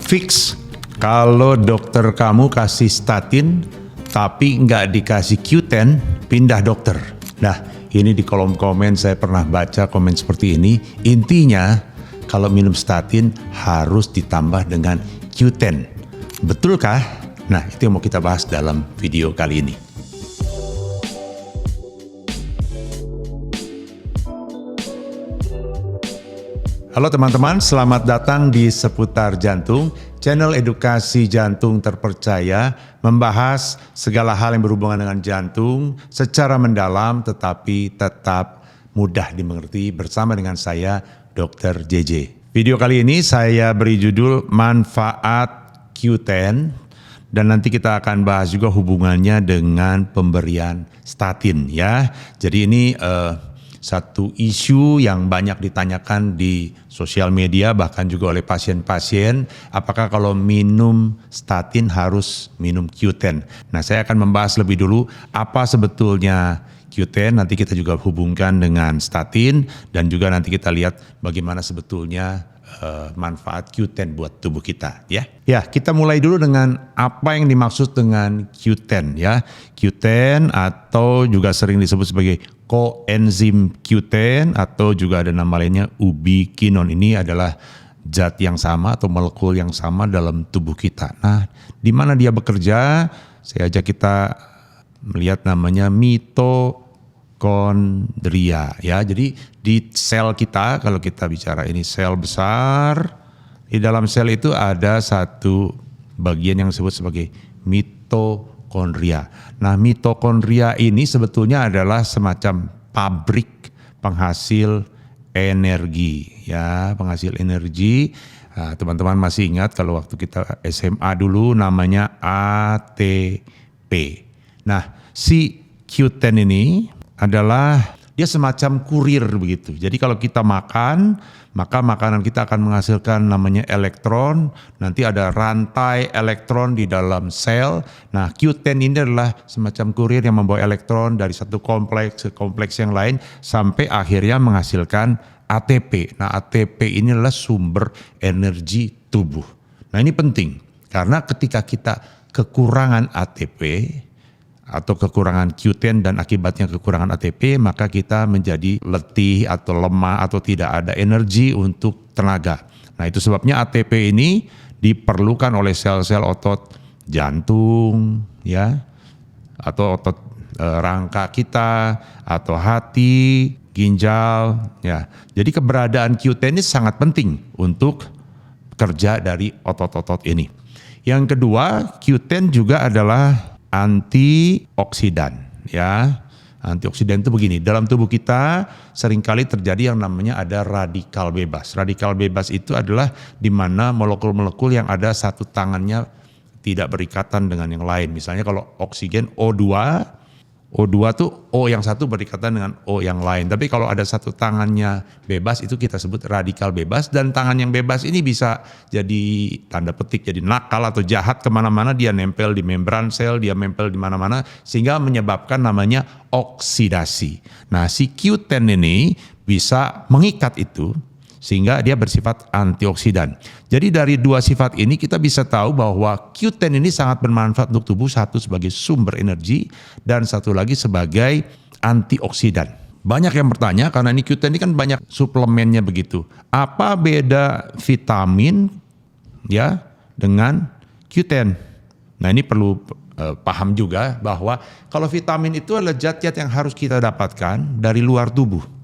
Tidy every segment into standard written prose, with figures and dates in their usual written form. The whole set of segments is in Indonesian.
Fix kalau dokter kamu kasih statin tapi nggak dikasih Q10, pindah dokter. Nah, ini di kolom komen saya pernah baca komen seperti ini. Intinya kalau minum statin harus ditambah dengan Q10. Betulkah? Nah, itu yang mau kita bahas dalam video kali ini. Halo teman-teman, selamat datang di Seputar Jantung, channel edukasi jantung terpercaya, membahas segala hal yang berhubungan dengan jantung secara mendalam tetapi tetap mudah dimengerti bersama dengan saya, Dr. JJ. Video kali ini saya beri judul Manfaat Q10 dan nanti kita akan bahas juga hubungannya dengan pemberian statin ya. Jadi ini satu isu yang banyak ditanyakan di sosial media bahkan juga oleh pasien-pasien, apakah kalau minum statin harus minum Q10. Nah, saya akan membahas lebih dulu apa sebetulnya Q10, nanti kita juga hubungkan dengan statin dan juga nanti kita lihat bagaimana sebetulnya manfaat Q10 buat tubuh kita ya. Ya, kita mulai dulu dengan apa yang dimaksud dengan Q10 ya. Q10 atau juga sering disebut sebagai koenzim Q10 atau juga ada nama lainnya ubiquinon. Ini adalah zat yang sama atau molekul yang sama dalam tubuh kita. Nah, di mana dia bekerja? Saya ajak kita melihat namanya mitokondria ya. Jadi di sel kita, kalau kita bicara ini sel besar, di dalam sel itu ada satu bagian yang disebut sebagai mitokondria. Nah, mitokondria ini sebetulnya adalah semacam pabrik penghasil energi ya, penghasil energi. Nah, teman-teman masih ingat kalau waktu kita SMA dulu namanya ATP. Nah, si Q10 ini adalah dia semacam kurir begitu. Jadi kalau kita makan, maka makanan kita akan menghasilkan namanya elektron. Nanti ada rantai elektron di dalam sel. Nah, Q10 ini adalah semacam kurir yang membawa elektron dari satu kompleks ke kompleks yang lain sampai akhirnya menghasilkan ATP. Nah, ATP ini adalah sumber energi tubuh. Nah, ini penting karena ketika kita kekurangan ATP atau kekurangan Q10 dan akibatnya kekurangan ATP, maka kita menjadi letih atau lemah atau tidak ada energi untuk tenaga. Nah, itu sebabnya ATP ini diperlukan oleh sel-sel otot jantung ya, atau otot rangka kita, atau hati, ginjal ya. Jadi keberadaan Q10 ini sangat penting untuk kerja dari otot-otot ini. Yang kedua, Q10 juga adalah antioksidan ya. Antioksidan itu begini, dalam tubuh kita seringkali terjadi yang namanya ada radikal bebas. Radikal bebas itu adalah di mana molekul-molekul yang ada satu tangannya tidak berikatan dengan yang lain. Misalnya kalau oksigen O2 tuh O yang satu berikatan dengan O yang lain. Tapi kalau ada satu tangannya bebas itu kita sebut radikal bebas. Dan tangan yang bebas ini bisa jadi tanda petik jadi nakal atau jahat kemana-mana. Dia nempel di membran sel, dia nempel di mana-mana sehingga menyebabkan namanya oksidasi. Nah, si Q10 ini bisa mengikat itu sehingga dia bersifat antioksidan. Jadi dari dua sifat ini kita bisa tahu bahwa Q10 ini sangat bermanfaat untuk tubuh, satu sebagai sumber energi dan satu lagi sebagai antioksidan. Banyak yang bertanya karena ini Q10 ini kan banyak suplemennya begitu. Apa beda vitamin ya dengan Q10? Nah, ini perlu paham juga bahwa kalau vitamin itu adalah zat-zat yang harus kita dapatkan dari luar tubuh.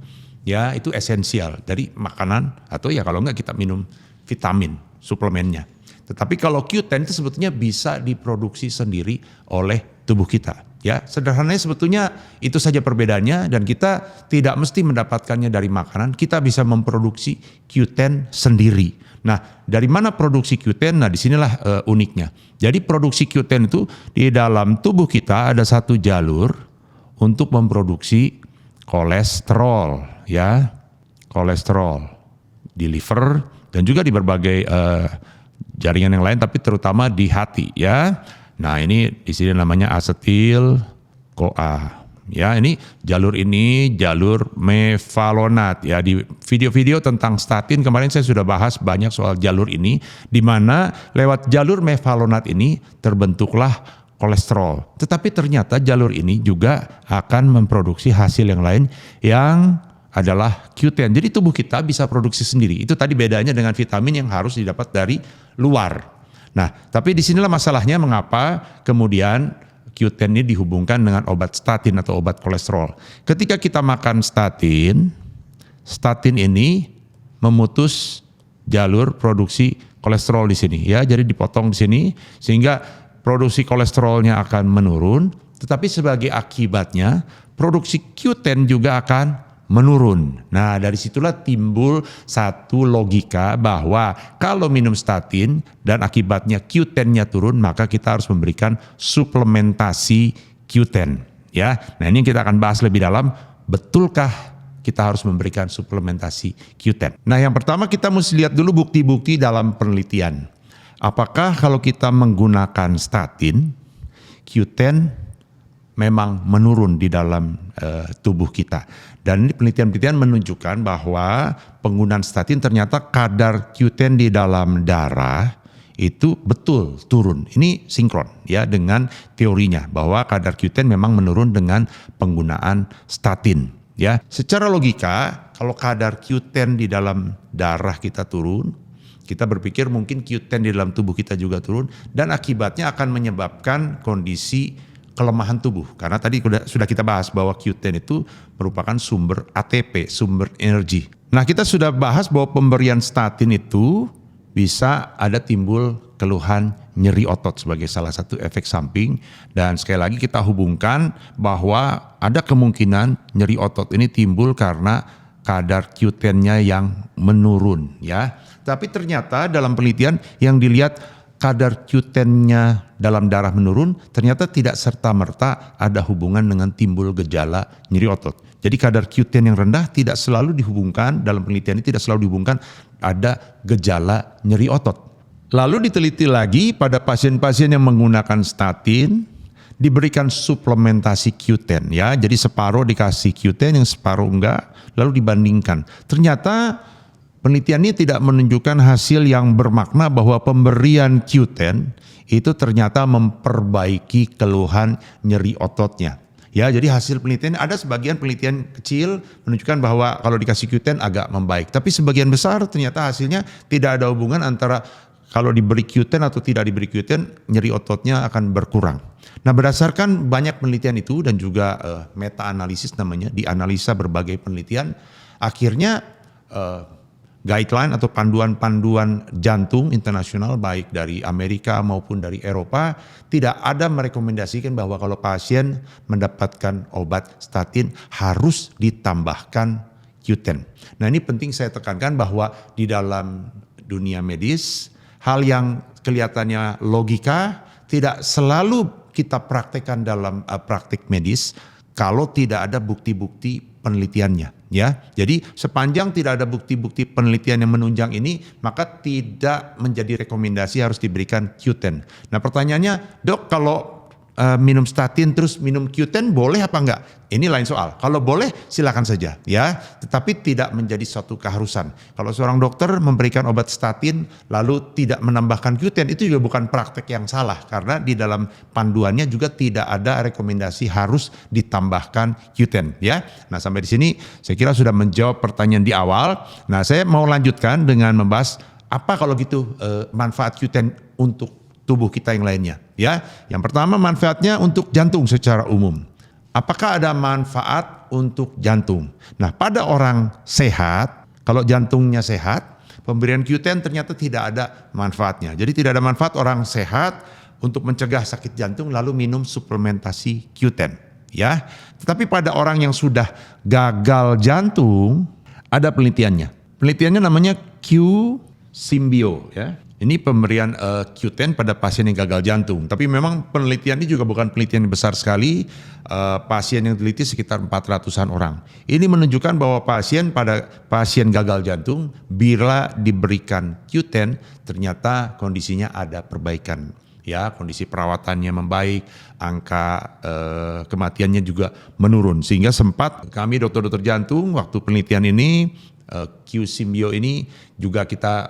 Ya, itu esensial dari makanan atau ya kalau enggak kita minum vitamin, suplemennya. Tetapi kalau Q10 itu sebetulnya bisa diproduksi sendiri oleh tubuh kita. Ya, sederhananya sebetulnya itu saja perbedaannya dan kita tidak mesti mendapatkannya dari makanan, kita bisa memproduksi Q10 sendiri. Nah, dari mana produksi Q10? Nah, disinilah uniknya. Jadi produksi Q10 itu di dalam tubuh kita ada satu jalur untuk memproduksi kolesterol. Ya, kolesterol di liver dan juga di berbagai jaringan yang lain, tapi terutama di hati ya. Nah, ini di sini namanya asetil CoA. Ya, ini jalur mevalonat ya. Di video-video tentang statin kemarin saya sudah bahas banyak soal jalur ini, di mana lewat jalur mevalonat ini terbentuklah kolesterol. Tetapi ternyata jalur ini juga akan memproduksi hasil yang lain yang adalah Q10. Jadi tubuh kita bisa produksi sendiri. Itu tadi bedanya dengan vitamin yang harus didapat dari luar. Nah, tapi disinilah masalahnya mengapa kemudian Q10 ini dihubungkan dengan obat statin atau obat kolesterol. Ketika kita makan statin ini memutus jalur produksi kolesterol di sini ya. Jadi dipotong di sini sehingga produksi kolesterolnya akan menurun, tetapi sebagai akibatnya produksi Q10 juga akan menurun. Nah, dari situlah timbul satu logika bahwa kalau minum statin dan akibatnya Q10-nya turun, maka kita harus memberikan suplementasi Q10. Ya, nah ini kita akan bahas lebih dalam. Betulkah kita harus memberikan suplementasi Q10? Nah, yang pertama kita mesti lihat dulu bukti-bukti dalam penelitian. Apakah kalau kita menggunakan statin, Q10 memang menurun di dalam tubuh kita. Dan ini penelitian-penelitian menunjukkan bahwa penggunaan statin ternyata kadar Q10 di dalam darah itu betul turun. Ini sinkron ya dengan teorinya bahwa kadar Q10 memang menurun dengan penggunaan statin. Ya, secara logika kalau kadar Q10 di dalam darah kita turun, kita berpikir mungkin Q10 di dalam tubuh kita juga turun dan akibatnya akan menyebabkan kondisi kelemahan tubuh. Karena tadi sudah kita bahas bahwa Q10 itu merupakan sumber ATP, sumber energi. Nah, kita sudah bahas bahwa pemberian statin itu bisa ada timbul keluhan nyeri otot sebagai salah satu efek samping. Dan sekali lagi kita hubungkan bahwa ada kemungkinan nyeri otot ini timbul karena kadar Q10-nya yang menurun ya. Tapi ternyata dalam penelitian yang dilihat kadar Q10-nya dalam darah menurun, ternyata tidak serta-merta ada hubungan dengan timbul gejala nyeri otot. Jadi kadar Q10 yang rendah tidak selalu dihubungkan, dalam penelitian ini tidak selalu dihubungkan ada gejala nyeri otot. Lalu diteliti lagi pada pasien-pasien yang menggunakan statin, diberikan suplementasi Q10 ya. Jadi separuh dikasih Q10, yang separuh enggak, lalu dibandingkan. Ternyata penelitian ini tidak menunjukkan hasil yang bermakna bahwa pemberian Q10 itu ternyata memperbaiki keluhan nyeri ototnya. Ya, jadi hasil penelitian ada sebagian penelitian kecil menunjukkan bahwa kalau dikasih Q10 agak membaik. Tapi sebagian besar ternyata hasilnya tidak ada hubungan antara kalau diberi Q10 atau tidak diberi Q10 nyeri ototnya akan berkurang. Nah, berdasarkan banyak penelitian itu dan juga meta-analisis namanya, dianalisa berbagai penelitian, akhirnya guideline atau panduan-panduan jantung internasional baik dari Amerika maupun dari Eropa tidak ada merekomendasikan bahwa kalau pasien mendapatkan obat statin harus ditambahkan Q10. Nah, ini penting saya tekankan bahwa di dalam dunia medis hal yang kelihatannya logika tidak selalu kita praktekkan dalam praktik medis kalau tidak ada bukti-bukti penelitiannya ya. Jadi sepanjang tidak ada bukti-bukti penelitian yang menunjang ini, maka tidak menjadi rekomendasi harus diberikan Q10. Nah, pertanyaannya, Dok, kalau minum statin terus minum Q10 boleh apa enggak? Ini lain soal. Kalau boleh silakan saja ya, tetapi tidak menjadi suatu keharusan. Kalau seorang dokter memberikan obat statin lalu tidak menambahkan Q10 itu juga bukan praktek yang salah karena di dalam panduannya juga tidak ada rekomendasi harus ditambahkan Q10 ya. Nah, sampai di sini saya kira sudah menjawab pertanyaan di awal. Nah, saya mau lanjutkan dengan membahas apa kalau gitu manfaat Q10 untuk tubuh kita yang lainnya ya. Yang pertama manfaatnya untuk jantung secara umum. Apakah ada manfaat untuk jantung? Nah, pada orang sehat, kalau jantungnya sehat, pemberian Q10 ternyata tidak ada manfaatnya. Jadi tidak ada manfaat orang sehat untuk mencegah sakit jantung lalu minum suplementasi Q10 ya. Tetapi pada orang yang sudah gagal jantung ada penelitiannya. Penelitiannya namanya Q-Symbio ya. Ini pemberian Q10 pada pasien yang gagal jantung. Tapi memang penelitian ini juga bukan penelitian yang besar sekali. Pasien yang diteliti sekitar 400-an orang. Ini menunjukkan bahwa pasien gagal jantung bila diberikan Q10 ternyata kondisinya ada perbaikan. ya, kondisi perawatannya membaik, angka kematiannya juga menurun. Sehingga sempat kami dokter-dokter jantung waktu penelitian ini, Q-Symbio ini juga kita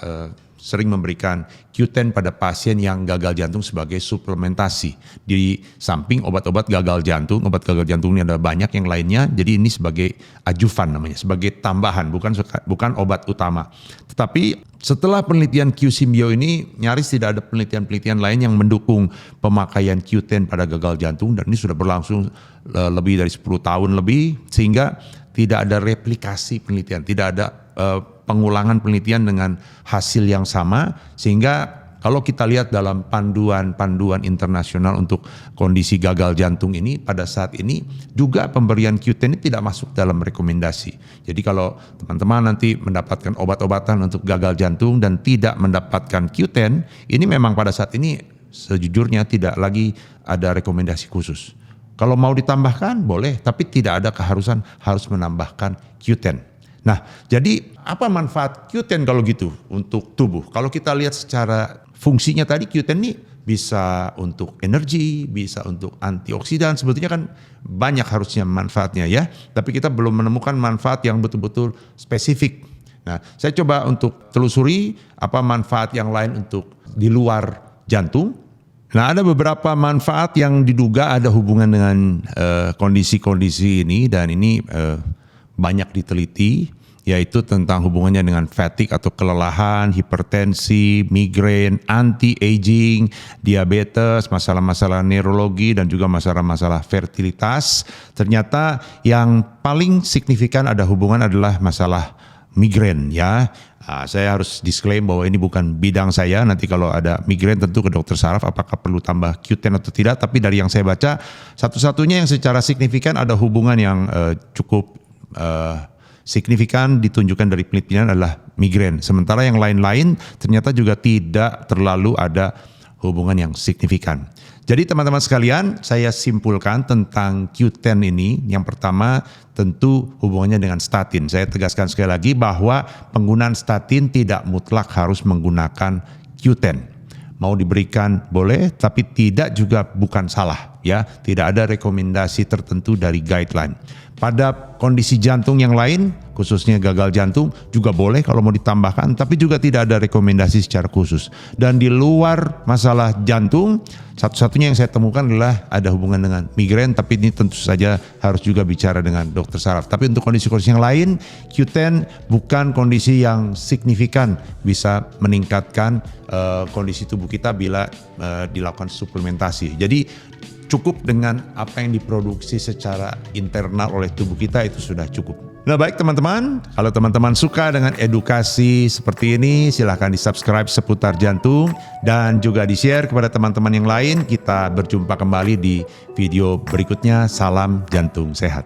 sering memberikan Q10 pada pasien yang gagal jantung sebagai suplementasi. Di samping obat-obat gagal jantung ini ada banyak yang lainnya, jadi ini sebagai adjuvan namanya, sebagai tambahan, bukan obat utama. Tetapi setelah penelitian Q-Symbio ini, nyaris tidak ada penelitian-penelitian lain yang mendukung pemakaian Q10 pada gagal jantung, dan ini sudah berlangsung lebih dari 10 tahun lebih, sehingga tidak ada replikasi penelitian, tidak ada pengulangan penelitian dengan hasil yang sama, sehingga kalau kita lihat dalam panduan internasional untuk kondisi gagal jantung ini, pada saat ini juga pemberian Q10 ini tidak masuk dalam rekomendasi. Jadi kalau teman-teman nanti mendapatkan obat-obatan untuk gagal jantung dan tidak mendapatkan Q10, ini memang pada saat ini sejujurnya tidak lagi ada rekomendasi khusus. Kalau mau ditambahkan boleh, tapi tidak ada keharusan harus menambahkan Q10. Nah, jadi apa manfaat Q10 kalau gitu untuk tubuh? Kalau kita lihat secara fungsinya tadi, Q10 ini bisa untuk energi, bisa untuk antioksidan, sebetulnya kan banyak harusnya manfaatnya ya. Tapi kita belum menemukan manfaat yang betul-betul spesifik. Nah, saya coba untuk telusuri apa manfaat yang lain untuk di luar jantung. Nah, ada beberapa manfaat yang diduga ada hubungan dengan kondisi-kondisi ini, dan ini banyak diteliti, yaitu tentang hubungannya dengan fatigue atau kelelahan, hipertensi, migrain, anti-aging, diabetes, masalah-masalah neurologi, dan juga masalah-masalah fertilitas. Ternyata yang paling signifikan ada hubungan adalah masalah migrain ya. Saya harus disclaim bahwa ini bukan bidang saya. Nanti kalau ada migrain tentu ke dokter saraf apakah perlu tambah Q10 atau tidak. Tapi dari yang saya baca, satu-satunya yang secara signifikan ada hubungan yang cukup signifikan ditunjukkan dari penelitian adalah migrain. Sementara yang lain-lain ternyata juga tidak terlalu ada hubungan yang signifikan. Jadi teman-teman sekalian, saya simpulkan tentang Q10 ini. Yang pertama tentu hubungannya dengan statin. Saya tegaskan sekali lagi bahwa penggunaan statin tidak mutlak harus menggunakan Q10. Mau diberikan boleh, tapi tidak juga bukan salah ya. Tidak ada rekomendasi tertentu dari guideline. Pada kondisi jantung yang lain, khususnya gagal jantung, juga boleh kalau mau ditambahkan, tapi juga tidak ada rekomendasi secara khusus. Dan di luar masalah jantung, satu-satunya yang saya temukan adalah ada hubungan dengan migrain, tapi ini tentu saja harus juga bicara dengan dokter saraf. Tapi untuk kondisi-kondisi yang lain, Q10 bukan kondisi yang signifikan bisa meningkatkan kondisi tubuh kita bila dilakukan suplementasi. Jadi cukup dengan apa yang diproduksi secara internal oleh tubuh kita itu sudah cukup. Nah baik teman-teman, kalau teman-teman suka dengan edukasi seperti ini, silahkan di-subscribe seputar jantung dan juga di-share kepada teman-teman yang lain. Kita berjumpa kembali di video berikutnya. Salam jantung sehat.